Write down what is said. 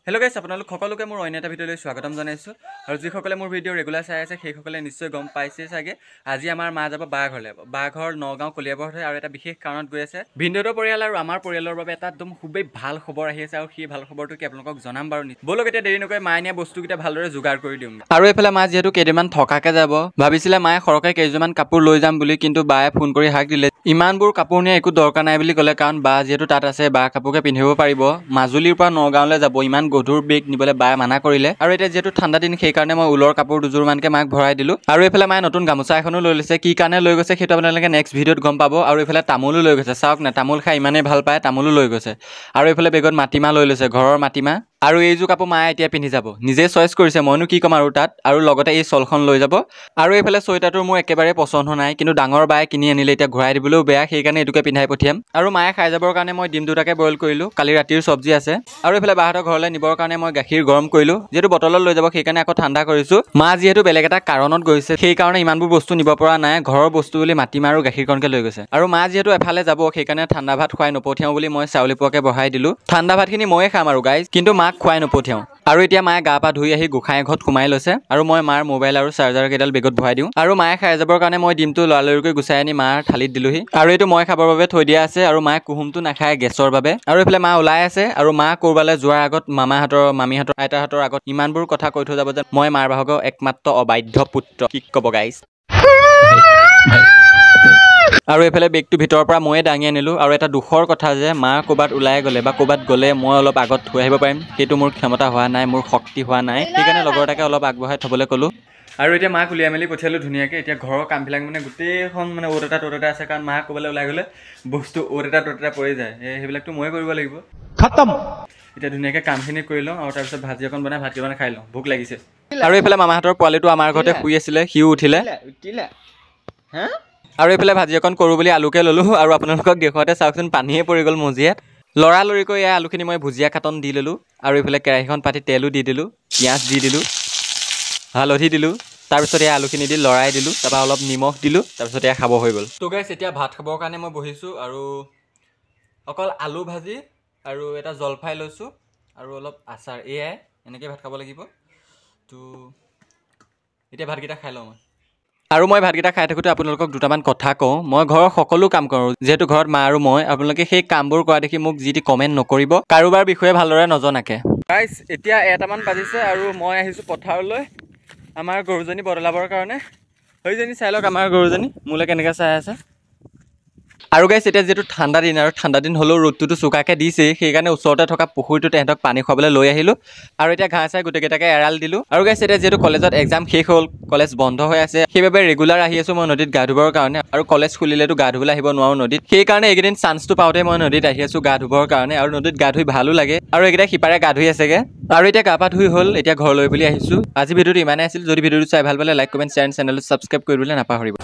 Hello' গাইছ আপোনালোক সকলোকে মোৰ অন্য এটা ভিডিঅ'লৈ স্বাগতম জনাইছোঁ আৰু যিসকলে মোৰ ভিডিঅ' ৰেগুলাৰ চাই আছে সেইসকলে নিশ্চয় গম পাইছে চাগে আজি আমাৰ মা যাব বা ঘৰলৈ। বা ঘৰ নগাঁও কলিয়াবৰত হয় আৰু এটা বিশেষ কাৰণত গৈ আছে। ভিনদেউৰ পৰিয়াল আৰু আমাৰ পৰিয়ালৰ বাবে এটা একদম খুবেই ভাল খবৰ আহি আছে আৰু সেই ভাল খবৰটো কি আপোনালোকক জনাম বাৰু। ব'লক এতিয়া দেৰি নকৰি মায়ে নিয়া বস্তুকেইটা ভালদৰে যোগাৰ কৰি দিওঁ। আৰু এইফালে মা যিহেতু কেইদিনমান থকাকে যাব, ভাবিছিলে মায়ে সৰহকৈ কেইযোৰমান কাপোৰ লৈ যাম বুলি, কিন্তু বায়ে ফোন কৰি হাক দিলে ইমানবোৰ কাপোৰ নিয়া একো দৰকাৰ নাই বুলি ক'লে, কাৰণ বা যিহেতু তাত আছে বা কাপোৰকে পিন্ধিব পাৰিব। মাজুলীৰ পৰা নগাঁৱলৈ যাব, ইমান গধুৰ বেগ নিবলৈ বায়ে মানা কৰিলে। আৰু এতিয়া যিহেতু ঠাণ্ডা দিন সেইকাৰণে মই ঊলৰ কাপোৰ দুযোৰমানকৈ মাক ভৰাই দিলোঁ। আৰু এইফালে মায়ে নতুন গামোচা এখনো লৈ লৈছে, কি কাৰণে লৈ গৈছে সেইটো আপোনালোকে নেক্সট ভিডিঅ'ত গম পাব। আৰু এইফালে তামোলো লৈ গৈছে, চাওক না, তামোল খাই ইমানেই ভাল পায়, তামোলো লৈ গৈছে। আৰু এইফালে বেগত মাটিমাহ লৈ লৈছে, ঘৰৰ মাটিমাহ। আৰু এইযোৰ কাপোৰ মায়ে এতিয়া পিন্ধি যাব, নিজে চইচ কৰিছে, মইনো কি ক'ম আৰু তাত। আৰু লগতে এই চলখন লৈ যাব। আৰু এইফালে চুৱেটাৰটো মোৰ একেবাৰে পচন্দ হোৱা নাই, কিন্তু ডাঙৰ বায়ে কিনি আনিলে, এতিয়া ঘূৰাই দিবলৈও বেয়া, সেইকাৰণে এইটোকে পিন্ধাই পঠিয়াম। আৰু মায়ে খাই যাবৰ কাৰণে মই ডিম দুটাকে বইল কৰিলোঁ, কালি ৰাতিৰ চব্জি আছে। আৰু এইফালে বাহঁতৰ ঘৰলৈ নিবৰ কাৰণে মই গাখীৰ গৰম কৰিলোঁ, যিহেতু বটলত লৈ যাব সেইকাৰণে আকৌ ঠাণ্ডা কৰিছোঁ। মা যিহেতু বেলেগ এটা কাৰণত গৈছে সেইকাৰণে ইমানবোৰ বস্তু নিব পৰা নাই, ঘৰৰ বস্তু বুলি মাটিমাহ আৰু গাখীৰকণকে লৈ গৈছে। আৰু মা যিহেতু এফালে যাব সেইকাৰণে ঠাণ্ডা ভাত খুৱাই নপঠিয়াওঁ বুলি মই চাউলি পোৱাকে বঢ়াই দিলোঁ। ঠাণ্ডা ভাতখিনি ময়ে খাম আৰু গাইজ, কিন্তু মাক খুৱাই নপঠিয়াওঁ। আৰু এতিয়া মায়ে গা পা ধুই আহি গোঁসাই ঘৰত সোমাই লৈছে, আৰু মই মাৰ মোবাইল আৰু চাৰ্জাৰ কেইডাল বেগত ভৰাই দিওঁ। আৰু মায়ে খাই যাবৰ কাৰণে মই ডিমটো লৰালৰিকৈ গুচাই আনি মাৰ থালিত দিলোহি। আৰু এইটো মই খাবৰ বাবে থৈ দিয়া আছে, আৰু মায়ে কুহুমটো নাখায় গেছৰ বাবে। আৰু এইফালে মা ওলাই আছে, আৰু মা ক'ৰবালৈ যোৱাৰ আগত মামাহঁতৰ, মামীহঁতৰ, আইতাহঁতৰ আগত ইমানবোৰ কথা কৈ থৈ যাব যে মই মাৰ ভাগৰ একমাত্ৰ অবাধ্য পুত্ৰ। কি ক'ব গাইজ। আৰু এইফালে বেগটো ভিতৰৰ পৰা ময়ে দাঙি আনিলোঁ। আৰু এটা দুখৰ কথা যে মা ক'ৰবাত ওলাই গ'লে বা ক'ৰবাত গ'লে মই অলপ আগত থৈ আহিব পাৰিম, সেইটো মোৰ ক্ষমতা হোৱা নাই, মোৰ শক্তি হোৱা নাই, সেইকাৰণে লগৰ এটাকে অলপ আগবঢ়াই থ'বলৈ ক'লোঁ। আৰু এতিয়া মাক উলিয়াই মেলি পঠিয়ালোঁ ধুনীয়াকৈ। এতিয়া ঘৰৰ কামবিলাক মানে গোটেইখন মানে অ'ত এটা ত'ত এটা আছে, কাৰণ মা ক'ৰবালৈ ওলাই গ'লে বস্তু অ'ত এটা ত'ত এটা পৰি যায়, সেইবিলাকতো ময়ে কৰিব লাগিব। খতম। এতিয়া ধুনীয়াকৈ কামখিনি কৰি লওঁ, আৰু তাৰপিছত ভাজি অকণ বনাই ভাতকেইটামান খাই লওঁ, ভোক লাগিছে। আৰু এইফালে মামাহঁতৰ পোৱালিটো আমাৰ ঘৰতে শুই আছিলে, সিও উঠিলে। আৰু এইফালে ভাজি অকণ কৰোঁ বুলি আলুকে ল'লোঁ, আৰু আপোনালোকক দেখুৱাতে চাওকচোন পানীয়ে পৰি গ'ল মজিয়াত। লৰালৰিকৈ এই আলুখিনি মই ভুজিয়া কাটন দি ল'লোঁ। আৰু এইফালে কেৰাহীখন পাতি তেলো দি দিলোঁ, পিঁয়াজ দি দিলোঁ, হালধি দিলোঁ, তাৰপিছত এই আলুখিনি দি লৰাই দিলোঁ, তাৰপৰা অলপ নিমখ দিলোঁ, তাৰপিছত এয়া খাব হৈ গ'ল। তো গাইছ এতিয়া ভাত খাবৰ কাৰণে মই বহিছোঁ, আৰু অকল আলু ভাজি আৰু এটা জলফাই লৈছোঁ আৰু অলপ আচাৰ, এয়াই এনেকৈ ভাত খাব লাগিব। তো এতিয়া ভাতকেইটা খাই লওঁ মই। আৰু মই ভাতকেইটা খাই থাকোঁতে আপোনালোকক দুটামান কথা কওঁ। মই ঘৰৰ সকলো কাম কৰোঁ, যিহেতু ঘৰত মা আৰু মই। আপোনালোকে সেই কামবোৰ কৰা দেখি মোক যি টি কমেণ্ট নকৰিব, কাৰোবাৰ বিষয়ে ভালদৰে নজনাকে। গাইছ এতিয়া 1টামান বাজিছে, আৰু মই আহিছোঁ পথাৰলৈ আমাৰ গৰুজনী বদলাবৰ কাৰণে। সেইজনী চাই লওক, আমাৰ গৰুজনী মোলৈ কেনেকৈ চাই আছে। আৰু গাইছ এতিয়া যিহেতু ঠাণ্ডা দিন, আৰু ঠাণ্ডা দিন হ'লেও ৰ'দটোতো চোকাকৈ দিছেই, সেইকাৰণে ওচৰতে থকা পুখুৰীটোত তেহেঁতক পানী খুৱাবলৈ লৈ আহিলোঁ। আৰু এতিয়া ঘাঁহ চাই গোটেইকেইটাকে এৰাল দিলোঁ। আৰু গাইছ এতিয়া যিহেতু কলেজত এক্সাম শেষ হ'ল, কলেজ বন্ধ হৈ আছে, সেইবাবে ৰেগুলাৰ আহি আছোঁ মই নদীত গা ধুবৰ কাৰণে। আৰু কলেজ খুলিলেতো গা ধুবলৈ আহিব নোৱাৰোঁ নদীত, সেইকাৰণে এইকেইদিন চান্সটো পাওঁতে মই নদীত আহি আছোঁ গা ধুবৰ কাৰণে। আৰু নদীত গা ধুই ভালো লাগে, আৰু এইকেইটা সিপাৰে গা ধুই আছেগৈ। আৰু এতিয়া গা পা ধুই হ'ল, এতিয়া ঘৰলৈ বুলি আহিছোঁ। আজি ভিডিঅ'টো ইমানেই আছিল। যদি ভিডিঅ'টো চাই ভাল পালে লাইক, কমেণ্ট, শ্বেয়াৰ, চেনেলটো ছাবস্ক্ৰাইব কৰিবলৈ নাপাহৰিব।